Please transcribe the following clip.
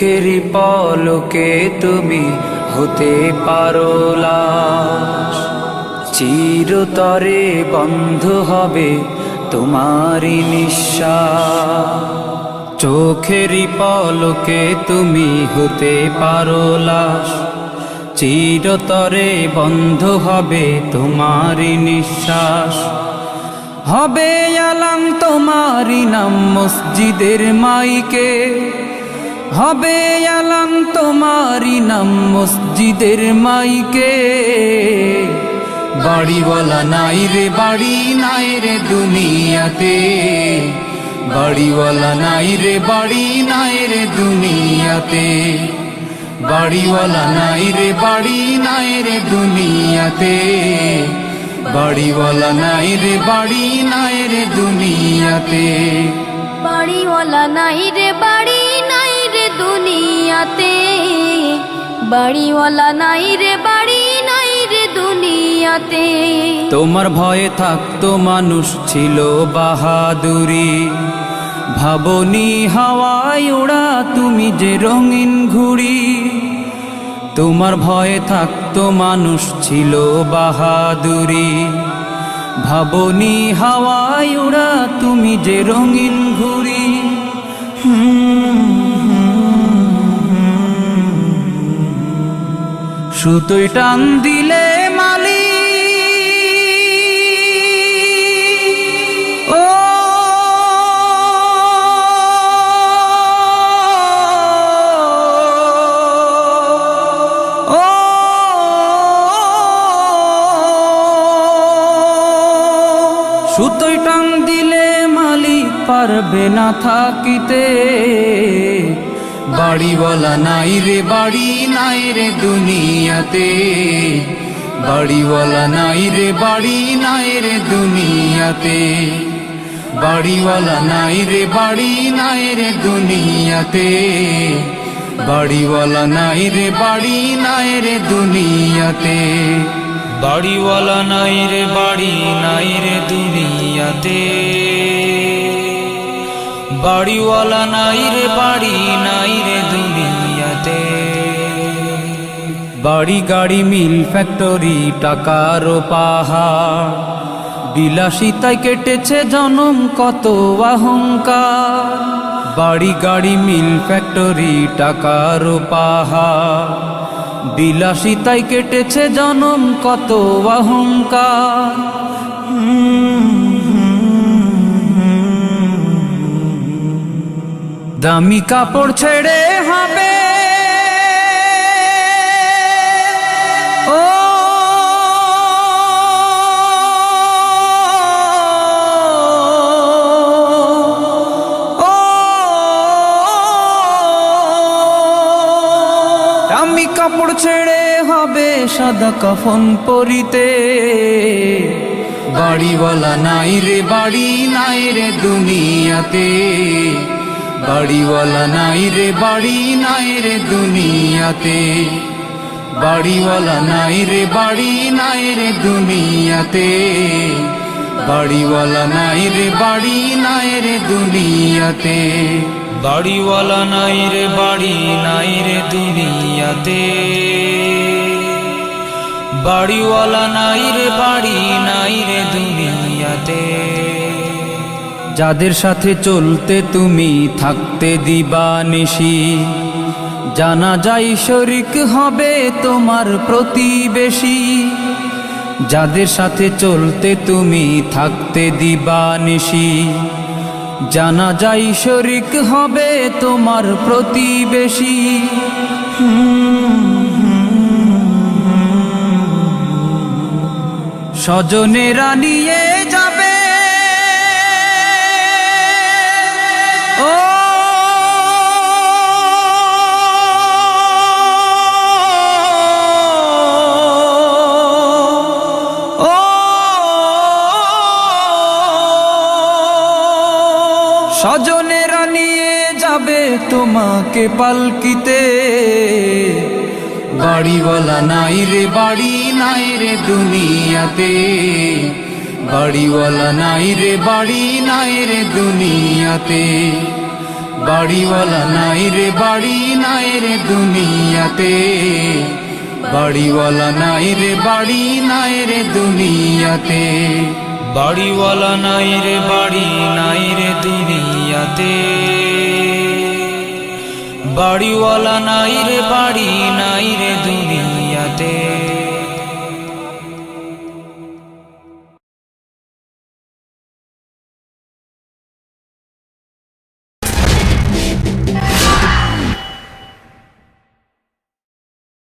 চোখেরই পলকে তুমি হতে পারো লাশ, চিরতরে বন্ধ হবে তোমারই নিঃশ্বাস। চোখেরই পলকে তুমি হতে পারো লাশ, চিরতরে বন্ধ হবে তোমারই নিঃশ্বাস। হবে আলাম তোমারই নাম মসজিদের মাইকে, হবে আলাম তোমারই নাম মসজিদের মাইকে। বাড়িওয়ালা নাই রে বাড়ি নাই রে দুনিয়াতে, বাড়িওয়ালা নাই রে বাড়ি নাই রে দুনিয়াতে। বাড়িওয়ালা নাই রে বাড়ি নাই রে দুনিয়াতে, বাড়িওয়ালা নাই রে বাড়ি নাই রে দুনিয়াতে। বাড়িওয়ালা নাই রে বাড়ি নাই রে দুনিয়াতে, বাড়িওয়ালা নাই রে বাড়ি নাই রে দুনিয়াতে। তোমার ভয়ে থাকতো মানুষ ছিল বাহাদুরি, ভাবনি হাওয়ায় ওড়া তুমি যে রঙিন ঘুড়ি। তোমার ভয়ে থাকতো মানুষ ছিল বাহাদুরি, ভাবনি হাওয়ায় ওড়া তুমি যে রঙিন ঘুড়ি। সুতোয় টান দিলে মালি ও সুতোয় টান দিলে মালিক পারবে না থাকিতে। বাড়িওয়ালা নাই রে বাড়ি নাই রে দুনিয়াতে, বাড়িওয়ালা নাই রে বাড়ি নাই রে দুনিয়াতে। বাড়িওয়ালা নাই রে বাড়ি নাই রে দুনিয়াতে, বাড়িওয়ালা নাই রে বাড়ি নাই রে দুনিয়াতে। বাড়িওয়ালা নাই রে বাড়ি নাই রে দুনিয়াতে, বাড়িওয়ালা নাই রে বাড়ি নাই রে দুনিয়াতে। বাড়ি গাড়ি মিল ফ্যাক্টরি টাকার পাহাড়, বিলাসিতায় কেটেছে জনম কত অহংকার। বাড়ি গাড়ি মিল ফ্যাক্টরি টাকার পাহাড়, বিলাসিতায় কেটেছে জনম কত অহংকার। দামি কাপড় ছেড়ে হবে ও দামি কাপড় ছেড়ে হবে সাদা কাফন পরিতে। বাড়িওয়ালা নাই রে বাড়ি নাই রে দুনিয়াতে, বাড়িওয়ালা নাই রে বাড়ি নাই রে দুনিয়াতে। বাড়িওয়ালা নাই রে বাড়ি নাই রে দুনিয়াতে, বাড়িওয়ালা নাই রে বাড়ি নাই রে দুনিয়াতে। বাড়িওয়ালা নাই রে বাড়ি নাই রে দুনিয়াতে, বাড়িওয়ালা নাই রে বাড়ি নাই রে দুনিয়াতে। যাদের সাথে চলতে তুমি থাকতে দিবানিশি, জানা যায় শরিক হবে তোমার প্রতিবেশী। যাদের সাথে চলতে তুমি থাকতে দিবানিশি, জানা যায় শরিক হবে তোমার প্রতিবেশী। স্বজনেরা নিয়ে যাবে ও স্বজনেরা নিয়ে যাবে তোমাকে পালকিতে। বাড়িওয়ালা নাই রে বাড়ি নাই রে দুনিয়াতে, বাড়িওয়ালা নাই রে বাড়ি নাই রে দুনিয়াতে। বাড়িওয়ালা নাই রে বাড়ি নাই রে দুনিয়াতে, বাড়িওয়ালা নাই রে বাড়ি নাই রে দুনিয়াতে, বাড়িওয়ালা নাই রে বাড়ি নাই রে দুনিয়াতে, বাড়িওয়ালা নাই রে বাড়ি নাই রে দুনিয়াতে।